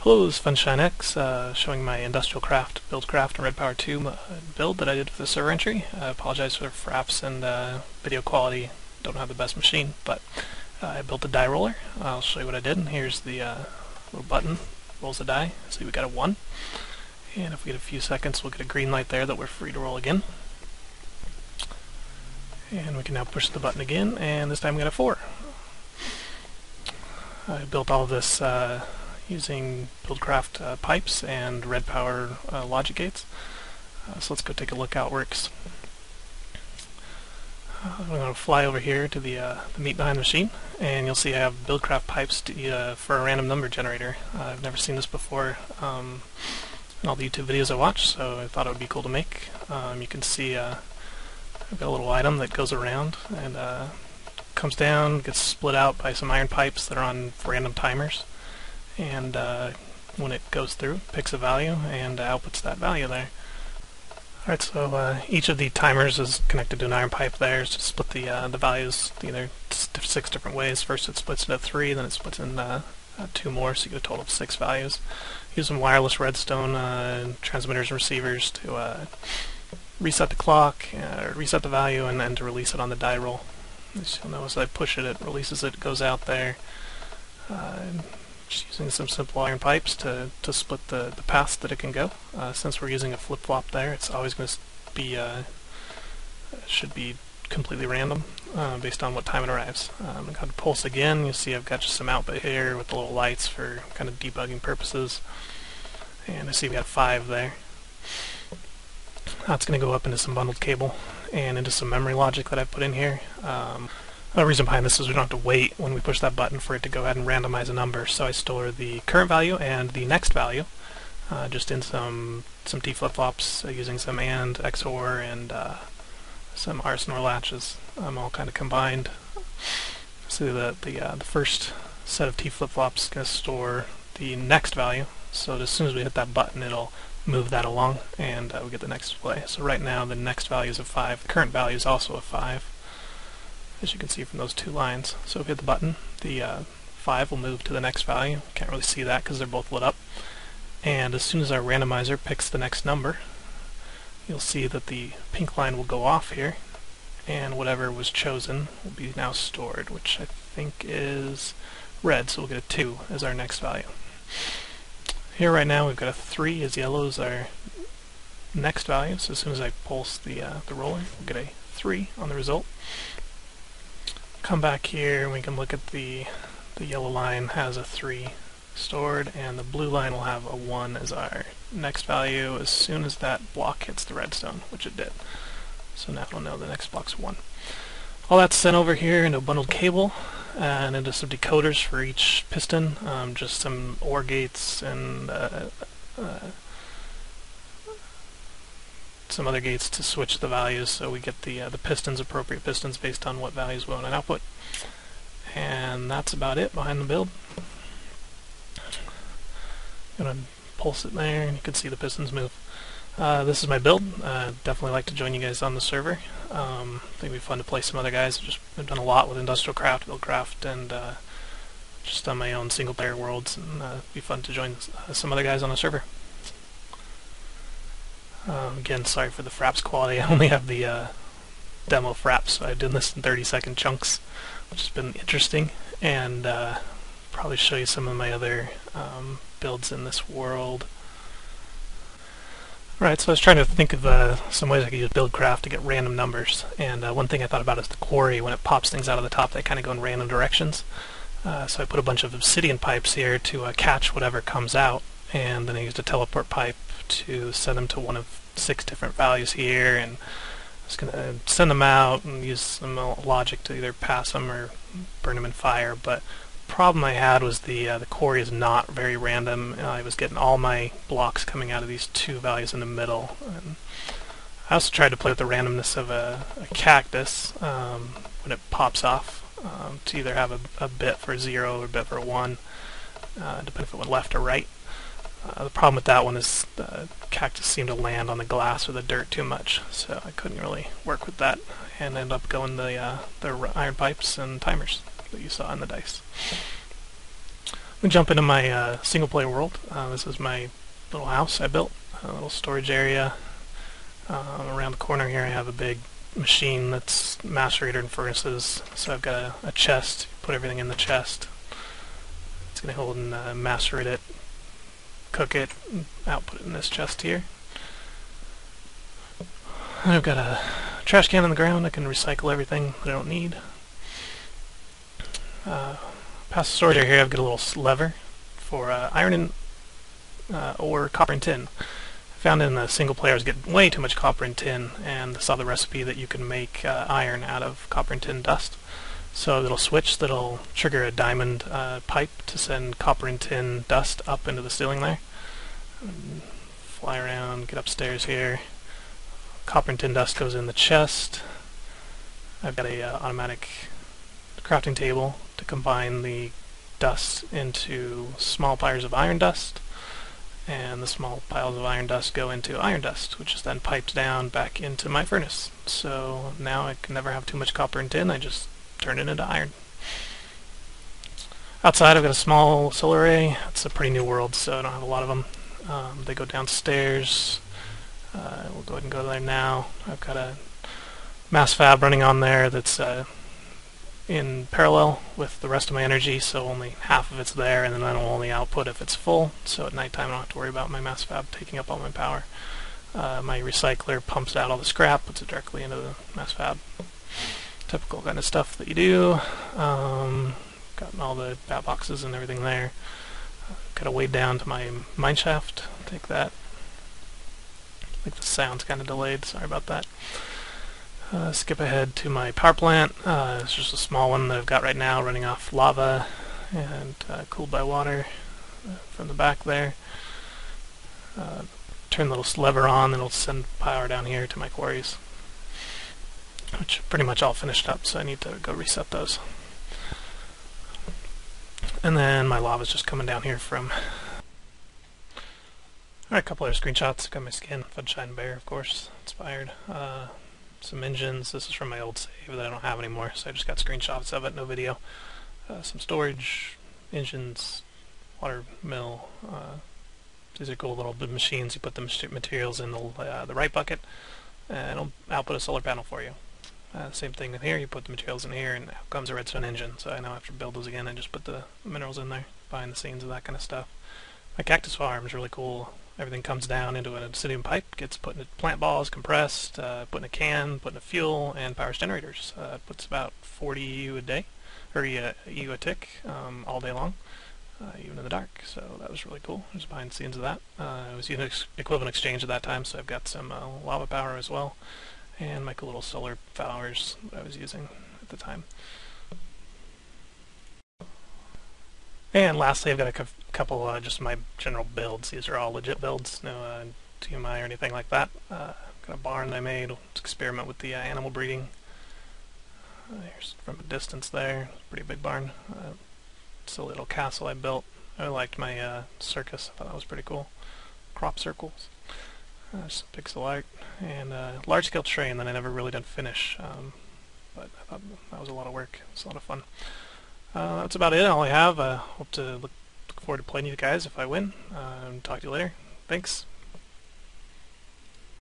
Hello, this is FunshineX, showing my Industrialcraft, BuildCraft, and Red Power 2 build that I did for the server entry. I apologize for the fraps and video quality. Don't have the best machine, but I built a die roller. I'll show you what I did. Here's the little button, rolls the die. See, we got a 1. And if we get a few seconds, we'll get a green light there that we're free to roll again. And we can now push the button again, and this time we got a 4. I built all of this using BuildCraft pipes and Red Power logic gates. So let's go take a look how it works. I'm going to fly over here to the meat behind the machine, and you'll see I have BuildCraft pipes for a random number generator. I've never seen this before in all the YouTube videos I watch, so I thought it would be cool to make. You can see I've got a little item that goes around and comes down, gets split out by some iron pipes that are on random timers, and when it goes through, picks a value and outputs that value there. Alright, so each of the timers is connected to an iron pipe there to split the values either 6 different ways. First it splits into 3, then it splits in 2 more, so you get a total of 6 values. Use some wireless redstone transmitters and receivers to reset the clock, reset the value, and then to release it on the die roll. As you'll notice, I push it, it releases it, goes out there. Just using some simple iron pipes to split the paths that it can go. Since we're using a flip-flop there, it's always going to be should be completely random based on what time it arrives. I'm going to pulse again. You'll see I've got just some output here with the little lights for kind of debugging purposes. And I see we got 5 there. That's going to go up into some bundled cable and into some memory logic that I've put in here. The reason behind this is we don't have to wait when we push that button for it to go ahead and randomize a number. So I store the current value and the next value just in some T flip-flops using some AND, XOR, and some RS/NOR latches, all kind of combined. So the first set of T flip-flops is going to store the next value. So as soon as we hit that button, it'll move that along, and we get the next display. So right now the next value is a 5. The current value is also a 5, as you can see from those 2 lines. So if we hit the button, the 5 will move to the next value. Can't really see that because they're both lit up. And as soon as our randomizer picks the next number, you'll see that the pink line will go off here, and whatever was chosen will be now stored, which I think is red, so we'll get a 2 as our next value. Here right now we've got a 3 as yellow as our next value, so as soon as I pulse the roller, we'll get a 3 on the result. Come back here and we can look at the yellow line has a 3 stored, and the blue line will have a 1 as our next value as soon as that block hits the redstone, which it did. So now we'll know the next block's 1. All that's sent over here into a bundled cable and into some decoders for each piston, just some OR gates and some other gates to switch the values, so we get the pistons, appropriate pistons based on what values we want in output. And that's about it behind the build. I'm going to pulse it there, and you can see the pistons move. This is my build. Definitely like to join you guys on the server. I think it'd be fun to play some other guys. I've done a lot with Industrialcraft, BuildCraft, and just on my own single-player worlds, and it'd be fun to join some other guys on the server. Again, sorry for the fraps quality. I only have the demo fraps, so I've done this in 30-second chunks, which has been interesting, and probably show you some of my other builds in this world. Right, so I was trying to think of some ways I could use BuildCraft to get random numbers, and one thing I thought about is the quarry. When it pops things out of the top, they kind of go in random directions. So I put a bunch of obsidian pipes here to catch whatever comes out, and then I used a teleport pipe to send them to one of 6 different values here, and I was going to send them out and use some logic to either pass them or burn them in fire. But the problem I had was the quarry is not very random. I was getting all my blocks coming out of these 2 values in the middle. And I also tried to play with the randomness of a cactus when it pops off, to either have a bit for 0 or a bit for 1, depending if it went left or right. The problem with that one is the cactus seemed to land on the glass or the dirt too much, so I couldn't really work with that, and ended up going the iron pipes and timers that you saw in the dice. We jump into my single player world. This is my little house I built, a little storage area. Around the corner here I have a big machine that's macerator and furnaces, so I've got a chest, put everything in the chest. It's going to hold and macerate it, cook it, and output it in this chest here. And I've got a trash can on the ground. I can recycle everything that I don't need. Past the storage area here I've got a little lever for iron and or copper and tin. Found in the single player I was getting way too much copper and tin, and saw the recipe that you can make iron out of copper and tin dust. So a little switch that'll trigger a diamond pipe to send copper and tin dust up into the ceiling there. And fly around, get upstairs here. Copper and tin dust goes in the chest. I've got a automatic crafting table to combine the dust into small piles of iron dust. And the small piles of iron dust go into iron dust, which is then piped down back into my furnace. So now I can never have too much copper and tin, I just turn it into iron. Outside I've got a small solar array. It's a pretty new world, so I don't have a lot of them. They go downstairs. We'll go ahead and go there now. I've got a mass fab running on there that's in parallel with the rest of my energy, so only half of it's there, and then I'll only output if it's full, so at nighttime I don't have to worry about my mass fab taking up all my power. My recycler pumps out all the scrap, puts it directly into the mass fab. Typical kind of stuff that you do. Got all the bat boxes and everything there. Got a way down to my mine shaft. Take that. I think the sound's kind of delayed, sorry about that. Skip ahead to my power plant. It's just a small one that I've got right now running off lava and cooled by water from the back there. Turn the little lever on and it'll send power down here to my quarries, which are pretty much all finished up, so I need to go reset those. And then my lava's just coming down here from... Alright, a couple other screenshots. Got my skin, Funshine Bear, of course, inspired. Some engines. This is from my old save that I don't have anymore, so I just got screenshots of it, no video. Some storage, engines, water mill. These are cool little machines. You put the materials in the right bucket, and it'll output a solar panel for you. Same thing with here. You put the materials in here, and out comes a redstone engine. So I now have to build those again and just put the minerals in there, behind the scenes of that kind of stuff. My cactus farm is really cool. Everything comes down into an obsidian pipe, gets put in plant balls, compressed, put in a can, put in a fuel, and powers generators. It puts about 40 EU a day, or EU a tick, all day long, even in the dark. So that was really cool. Just behind the scenes of that. I was using equivalent exchange at that time, so I've got some lava power as well, and my cool little solar powers that I was using at the time. And lastly, I've got a couple just my general builds. These are all legit builds, no TMI or anything like that. Got a barn that I made. Let's experiment with the animal breeding. Here's from a distance there. Pretty big barn. It's a little castle I built. I liked my circus. I thought that was pretty cool. Crop circles. Some pixel art. And a large-scale train that I never really did finish. But I thought that was a lot of work. It was a lot of fun. That's about it. All I have. Hope to look forward to playing you guys if I win. Talk to you later. Thanks.